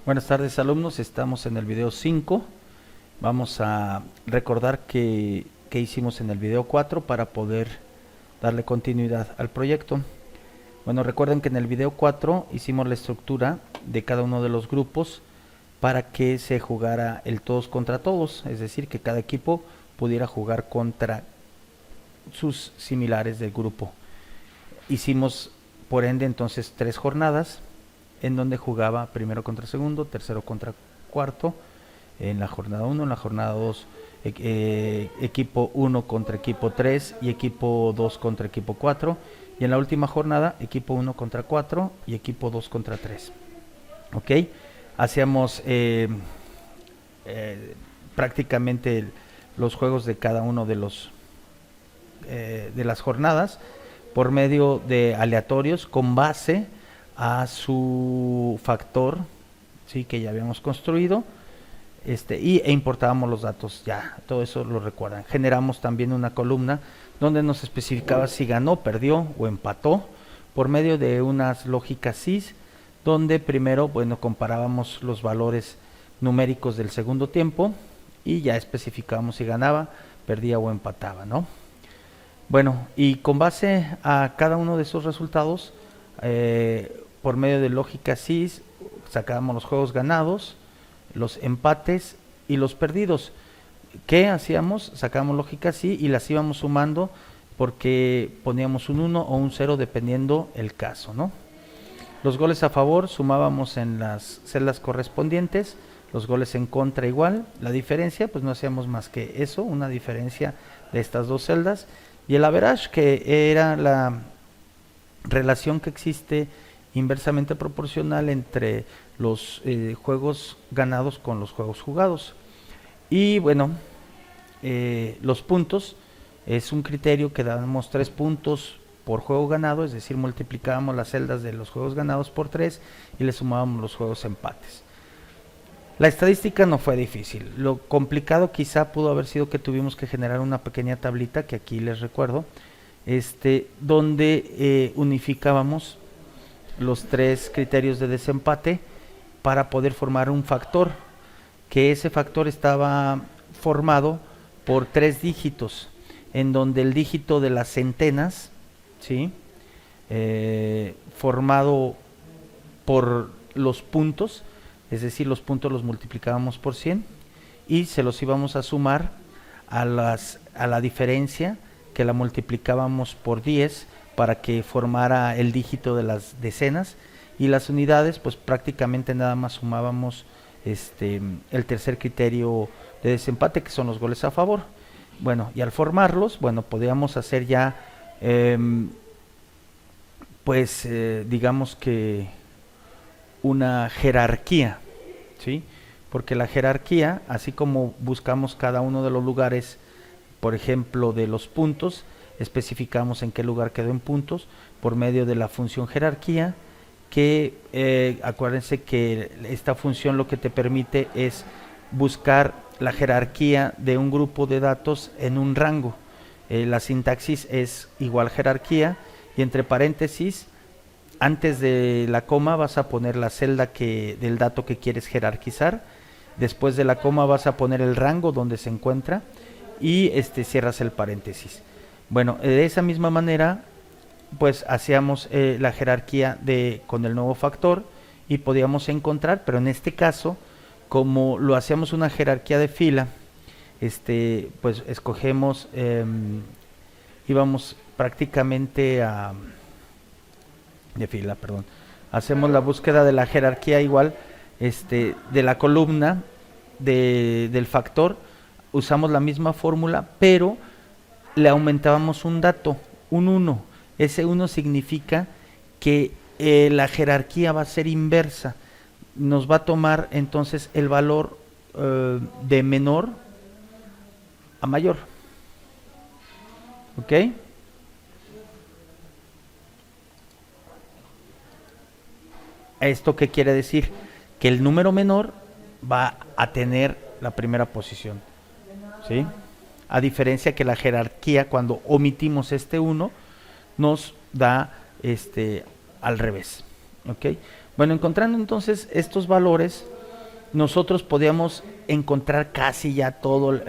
Buenas tardes, alumnos, estamos en el video 5. Vamos a recordar qué hicimos en el video 4 para poder darle continuidad al proyecto. Bueno, recuerden que en el video 4 hicimos la estructura de cada uno de los grupos para que se jugara el todos contra todos, es decir, que cada equipo pudiera jugar contra sus similares del grupo. Hicimos, por ende, entonces 3 jornadas en donde jugaba primero contra segundo, tercero contra cuarto, en la jornada 1, en la jornada 2 equipo 1 contra equipo 3 y equipo 2 contra equipo 4, y en la última jornada equipo 1 contra 4 y equipo 2 contra 3. Ok, hacíamos prácticamente los juegos de cada uno de los de las jornadas por medio de aleatorios con base a su factor, sí, que ya habíamos construido, e importábamos los datos, ya, todo eso lo recuerdan. Generamos también una columna donde nos especificaba si ganó, perdió o empató por medio de unas lógicas SIS, donde primero, bueno, comparábamos los valores numéricos del segundo tiempo y ya especificábamos si ganaba, perdía o empataba, ¿no? Bueno, y con base a cada uno de esos resultados, por medio de lógica SIS, sacábamos los juegos ganados, los empates y los perdidos. ¿Qué hacíamos? Sacábamos lógica SIS y las íbamos sumando porque poníamos un 1 o un 0 dependiendo el caso, ¿no? Los goles a favor sumábamos en las celdas correspondientes, los goles en contra igual. La diferencia, pues no hacíamos más que eso, una diferencia de estas dos celdas. Y el average, que era la relación que existe inversamente proporcional entre los juegos ganados con los juegos jugados. Y bueno, los puntos es un criterio que damos 3 puntos por juego ganado, es decir, multiplicábamos las celdas de los juegos ganados por 3 y le sumábamos los juegos empates. La estadística no fue difícil, lo complicado quizá pudo haber sido que tuvimos que generar una pequeña tablita, que aquí les recuerdo, donde unificábamos los 3 criterios de desempate para poder formar un factor, que ese factor estaba formado por 3 dígitos, en donde el dígito de las centenas, ¿sí? Formado por los puntos, es decir, los puntos los multiplicábamos por 100 y se los íbamos a sumar a la diferencia, que la multiplicábamos por 10 para que formara el dígito de las decenas, y las unidades pues prácticamente nada más sumábamos el tercer criterio de desempate, que son los goles a favor. Bueno, y al formarlos, bueno, podíamos hacer ya digamos que una jerarquía, ¿sí? Porque la jerarquía, así como buscamos cada uno de los lugares, por ejemplo, de los puntos, especificamos en qué lugar quedó en puntos por medio de la función jerarquía, que acuérdense que esta función lo que te permite es buscar la jerarquía de un grupo de datos en un rango. La sintaxis es igual jerarquía, y entre paréntesis, antes de la coma vas a poner la celda del dato que quieres jerarquizar. Después de la coma vas a poner el rango donde se encuentra y cierras el paréntesis. Bueno, de esa misma manera pues hacíamos la jerarquía con el nuevo factor y podíamos encontrar, pero en este caso, como lo hacíamos una jerarquía de fila, pues escogemos, íbamos prácticamente de fila, perdón. Hacemos la búsqueda de la jerarquía igual, de la columna del factor, usamos la misma fórmula, pero le aumentábamos un dato, un 1. Ese 1 significa que la jerarquía va a ser inversa. Nos va a tomar entonces el valor de menor a mayor. ¿Ok? ¿Esto qué quiere decir? Que el número menor va a tener la primera posición, ¿sí? A diferencia que la jerarquía, cuando omitimos este 1, nos da al revés, ¿ok? Bueno, encontrando entonces estos valores, nosotros podíamos encontrar casi ya todo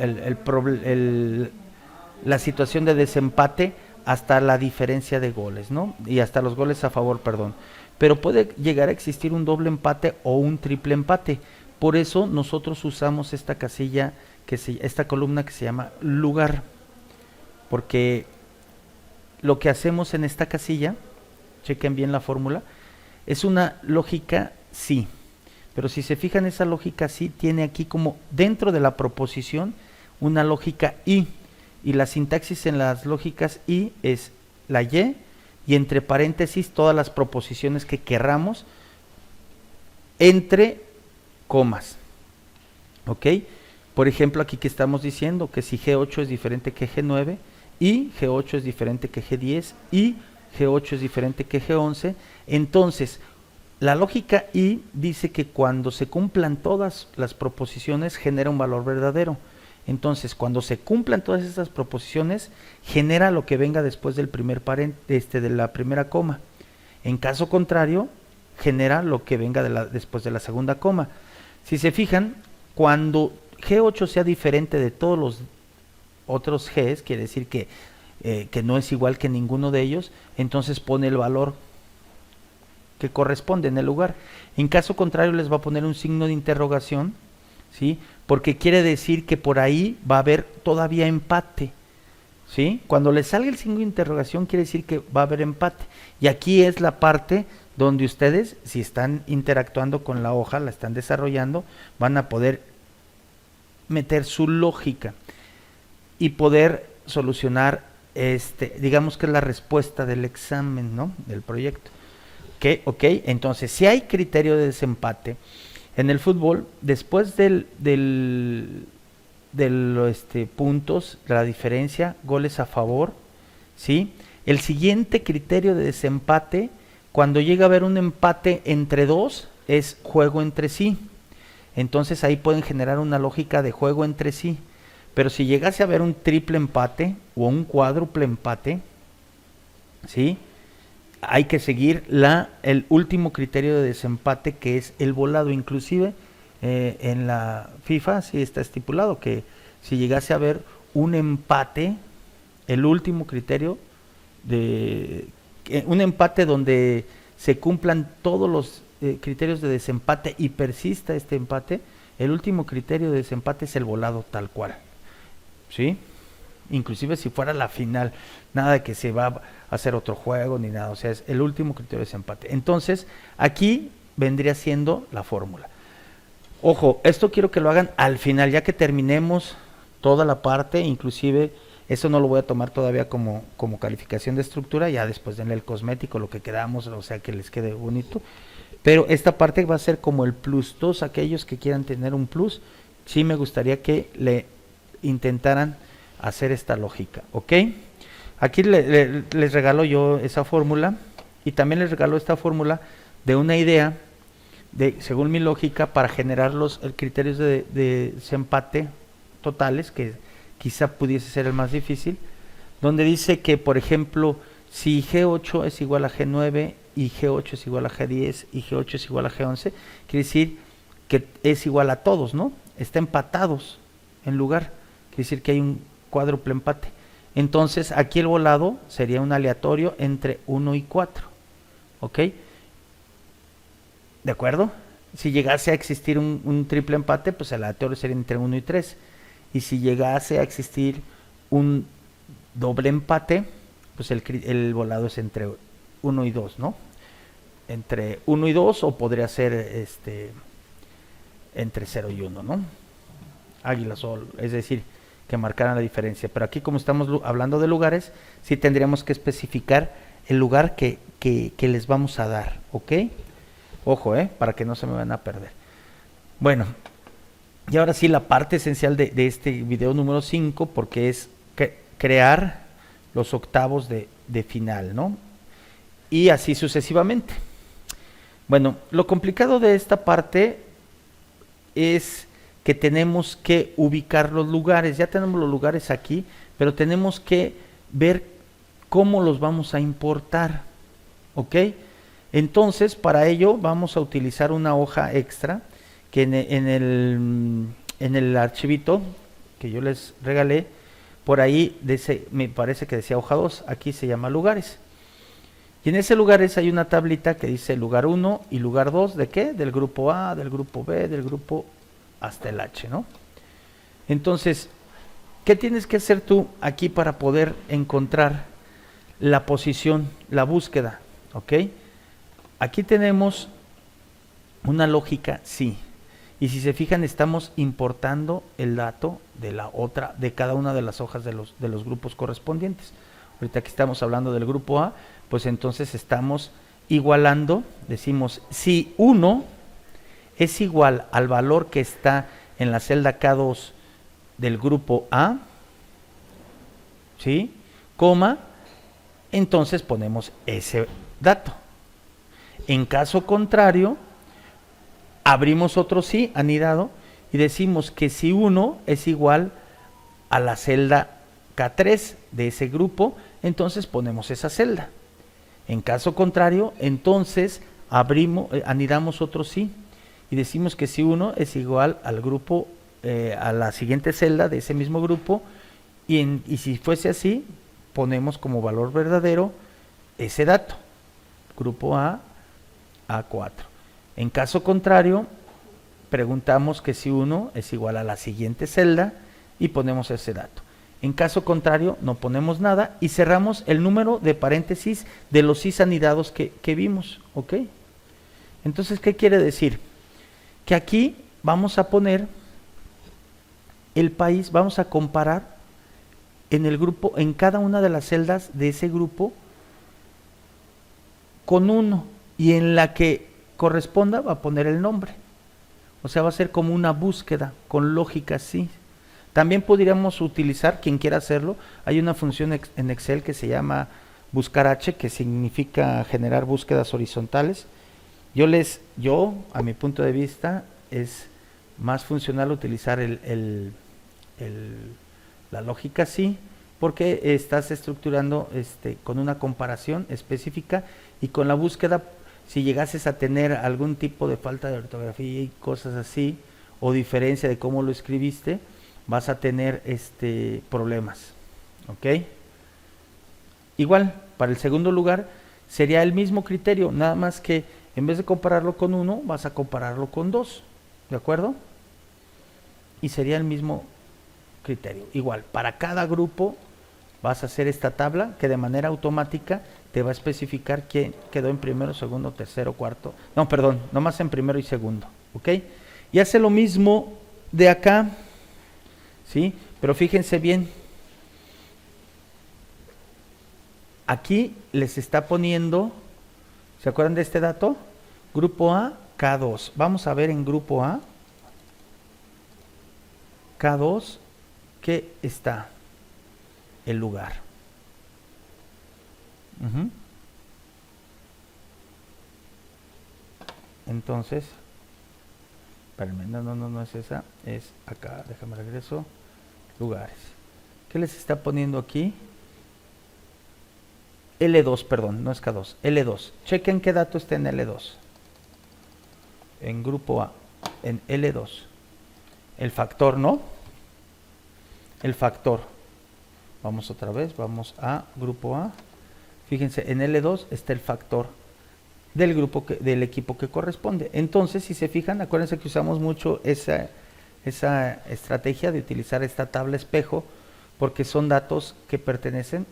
la situación de desempate hasta la diferencia de goles, ¿no? Y hasta los goles a favor, perdón. Pero puede llegar a existir un doble empate o un triple empate. Por eso nosotros usamos esta casilla, esta columna que se llama lugar. Porque lo que hacemos en esta casilla, chequen bien la fórmula, es una lógica sí. Pero si se fijan, esa lógica sí tiene aquí como dentro de la proposición una lógica y. Y la sintaxis en las lógicas y es la y entre paréntesis todas las proposiciones que querramos entre comas. ¿Ok? Por ejemplo, aquí que estamos diciendo que si G8 es diferente que G9 y G8 es diferente que G10 y G8 es diferente que G11, entonces la lógica y dice que cuando se cumplan todas las proposiciones genera un valor verdadero. Entonces, cuando se cumplan todas estas proposiciones, genera lo que venga después del primer de la primera coma. En caso contrario, genera lo que venga después de la segunda coma. Si se fijan, cuando G8 sea diferente de todos los otros Gs, quiere decir que no es igual que ninguno de ellos, entonces pone el valor que corresponde en el lugar. En caso contrario, les va a poner un signo de interrogación, ¿sí? Porque quiere decir que por ahí va a haber todavía empate, ¿sí? Cuando le salga el signo de interrogación quiere decir que va a haber empate. Y aquí es la parte donde ustedes, si están interactuando con la hoja, la están desarrollando, van a poder meter su lógica y poder solucionar, digamos que es la respuesta del examen, ¿no? Del proyecto. Ok, entonces si hay criterio de desempate, en el fútbol, después de los puntos, la diferencia, goles a favor, ¿sí? El siguiente criterio de desempate, cuando llega a haber un empate entre dos, es juego entre sí. Entonces ahí pueden generar una lógica de juego entre sí. Pero si llegase a haber un triple empate o un cuádruple empate, ¿sí? Hay que seguir el último criterio de desempate, que es el volado. Inclusive en la FIFA sí está estipulado que si llegase a haber un empate, el último criterio un empate donde se cumplan todos los criterios de desempate y persista este empate, el último criterio de desempate es el volado tal cual, ¿sí? Inclusive si fuera la final, nada de que se va a hacer otro juego ni nada, o sea, es el último criterio de desempate. Entonces, aquí vendría siendo la fórmula. Ojo, esto quiero que lo hagan al final, ya que terminemos toda la parte, inclusive eso no lo voy a tomar todavía como calificación de estructura, ya después denle el cosmético, lo que queramos, o sea, que les quede bonito. Pero esta parte va a ser como el plus 2, aquellos que quieran tener un plus, sí me gustaría que le intentaran hacer esta lógica, ¿ok? Aquí les regalo yo esa fórmula y también les regalo esta fórmula de una idea según mi lógica, para generar los criterios de desempate totales, que quizá pudiese ser el más difícil, donde dice que, por ejemplo, si G8 es igual a G9 y G8 es igual a G10 y G8 es igual a G11, quiere decir que es igual a todos, ¿no? Está empatados en lugar, quiere decir que hay un cuádruple empate. Entonces aquí el volado sería un aleatorio entre 1 y 4, ¿ok? ¿De acuerdo? Si llegase a existir un triple empate, pues el aleatorio sería entre 1 y 3. Y si llegase a existir un doble empate, pues el volado es entre 1 y 2, ¿no? Entre 1 y 2, o podría ser entre 0 y 1, ¿no? Águila, sol, es decir, que marcaran la diferencia. Pero aquí, como estamos hablando de lugares, sí tendríamos que especificar el lugar que les vamos a dar, ¿ok? Ojo, para que no se me van a perder. Bueno, y ahora sí la parte esencial de este video número 5, porque es crear los octavos de final, ¿no? Y así sucesivamente. Bueno, lo complicado de esta parte es que tenemos que ubicar los lugares. Ya tenemos los lugares aquí, pero tenemos que ver cómo los vamos a importar, ¿ok? Entonces, para ello vamos a utilizar una hoja extra que en el archivito que yo les regalé, por ahí me parece que decía hoja 2, aquí se llama lugares. Y en ese lugares hay una tablita que dice lugar 1 y lugar 2, ¿de qué? Del grupo A, del grupo B, del grupo hasta el H, ¿no? Entonces, ¿qué tienes que hacer tú aquí para poder encontrar la posición, la búsqueda? ¿Ok? Aquí tenemos una lógica, sí. Y si se fijan, estamos importando el dato de la otra, de cada una de las hojas de los grupos correspondientes. Ahorita que estamos hablando del grupo A, pues entonces estamos igualando, decimos, si 1 es igual al valor que está en la celda K2 del grupo A, ¿sí? Coma, entonces ponemos ese dato. En caso contrario, abrimos otro sí anidado y decimos que si 1 es igual a la celda K3 de ese grupo, entonces ponemos esa celda. En caso contrario, entonces anidamos otro sí y decimos que si 1 es igual al grupo, a la siguiente celda de ese mismo grupo, y si fuese así, ponemos como valor verdadero ese dato, grupo A, A4. En caso contrario, preguntamos que si 1 es igual a la siguiente celda y ponemos ese dato. En caso contrario, no ponemos nada y cerramos el número de paréntesis de los sís anidados que vimos, ¿ok? Entonces, ¿qué quiere decir? Que aquí vamos a poner el país, vamos a comparar en el grupo, en cada una de las celdas de ese grupo con 1 y en la que corresponda va a poner el nombre. O sea, va a ser como una búsqueda con lógica, sí. También podríamos utilizar, quien quiera hacerlo, hay una función en Excel que se llama buscar H, que significa generar búsquedas horizontales. Yo, a mi punto de vista, es más funcional utilizar la lógica sí, porque estás estructurando con una comparación específica y con la búsqueda, si llegases a tener algún tipo de falta de ortografía y cosas así, o diferencia de cómo lo escribiste, vas a tener problemas, ¿ok? Igual, para el segundo lugar, sería el mismo criterio, nada más que en vez de compararlo con 1, vas a compararlo con 2, ¿de acuerdo? Y sería el mismo criterio. Igual, para cada grupo vas a hacer esta tabla que de manera automática te va a especificar quién quedó en primero, segundo, tercero, cuarto. No, perdón, nomás en primero y segundo, ¿ok? Y hace lo mismo de acá, ¿sí? Pero fíjense bien, aquí les está poniendo, ¿se acuerdan de este dato? Grupo A, K2. Vamos a ver en grupo A, K2, ¿qué está? El lugar. Entonces, espérenme, no es esa, es acá, déjame regreso, lugares. ¿Qué les está poniendo aquí? L2, perdón, no es K2, L2. Chequen qué dato está en L2. En grupo A, en L2. El factor, ¿no? El factor. Vamos otra vez, vamos a grupo A. Fíjense, en L2 está el factor del grupo del equipo que corresponde. Entonces, si se fijan, acuérdense que usamos mucho esa estrategia de utilizar esta tabla espejo, porque son datos que pertenecen.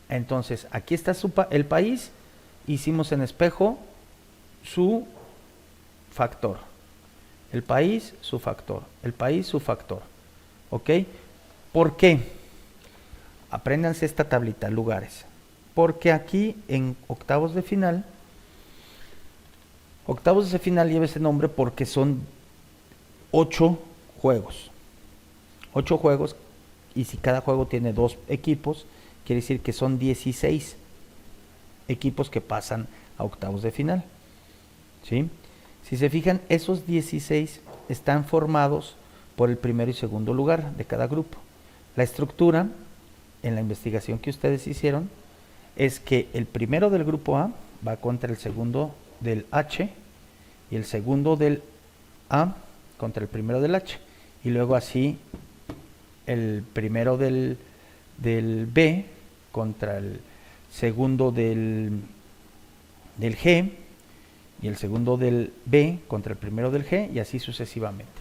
Entonces, aquí está el país, hicimos en espejo su factor. El país, su factor. El país, su factor. ¿Ok? ¿Por qué? Apréndanse esta tablita, lugares. Porque aquí en octavos de final lleva ese nombre porque son 8 juegos. 8 juegos, y si cada juego tiene 2 equipos, quiere decir que son 16 equipos que pasan a octavos de final. ¿Sí? Si se fijan, esos 16 están formados por el primero y segundo lugar de cada grupo. La estructura, en la investigación que ustedes hicieron, es que el primero del grupo A va contra el segundo del H y el segundo del A contra el primero del H, y luego así el primero del B contra el segundo del G, y el segundo del B contra el primero del G, y así sucesivamente.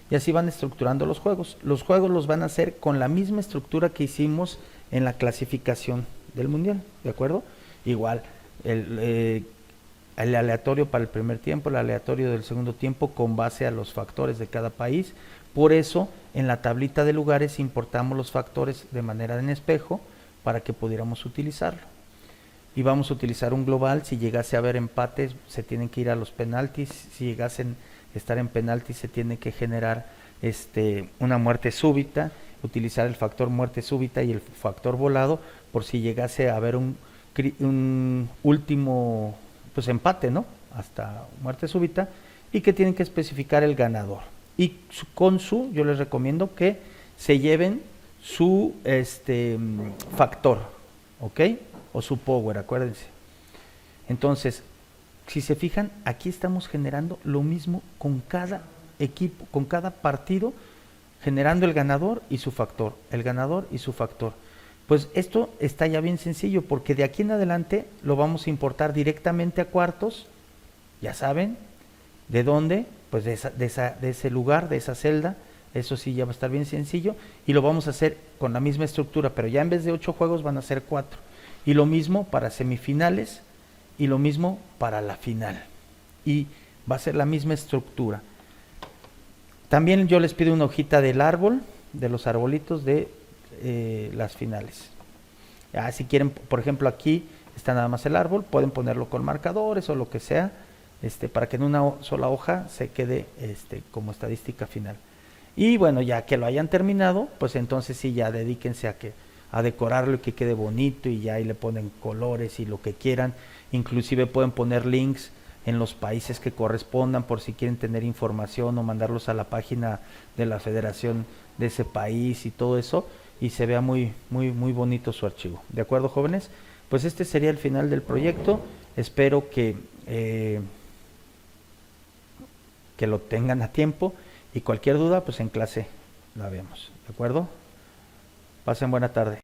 Y así van estructurando los juegos. Los juegos los van a hacer con la misma estructura que hicimos en la clasificación del mundial, ¿de acuerdo? Igual, el aleatorio para el primer tiempo, el aleatorio del segundo tiempo, con base a los factores de cada país. Por eso, en la tablita de lugares importamos los factores de manera en espejo para que pudiéramos utilizarlo. Y vamos a utilizar un global. Si llegase a haber empates, se tienen que ir a los penaltis. Si llegasen a estar en penaltis, se tiene que generar una muerte súbita, utilizar el factor muerte súbita y el factor volado, por si llegase a haber un último empate, ¿no? Hasta muerte súbita, y que tienen que especificar el ganador. Y yo les recomiendo que se lleven su factor, ¿ok? O su power, acuérdense. Entonces, si se fijan, aquí estamos generando lo mismo con cada equipo, con cada partido, generando el ganador y su factor, el ganador y su factor. Pues esto está ya bien sencillo, porque de aquí en adelante lo vamos a importar directamente a cuartos, ya saben, ¿de dónde? Pues de ese lugar, de esa celda. Eso sí ya va a estar bien sencillo, y lo vamos a hacer con la misma estructura, pero ya en vez de 8 juegos van a ser 4. Y lo mismo para semifinales, y lo mismo para la final. Y va a ser la misma estructura. También yo les pido una hojita del árbol, de los arbolitos de las finales. Si quieren, por ejemplo, aquí está nada más el árbol, pueden ponerlo con marcadores o lo que sea, para que en una sola hoja se quede como estadística final. Y bueno, ya que lo hayan terminado, pues entonces sí, ya dedíquense a decorarlo y que quede bonito, y ya ahí le ponen colores y lo que quieran. Inclusive pueden poner links en los países que correspondan, por si quieren tener información, o mandarlos a la página de la federación de ese país y todo eso, y se vea muy bonito su archivo. ¿De acuerdo, jóvenes? Pues este sería el final del proyecto. Espero que lo tengan a tiempo, y cualquier duda, pues en clase la vemos. ¿De acuerdo? Pasen buena tarde.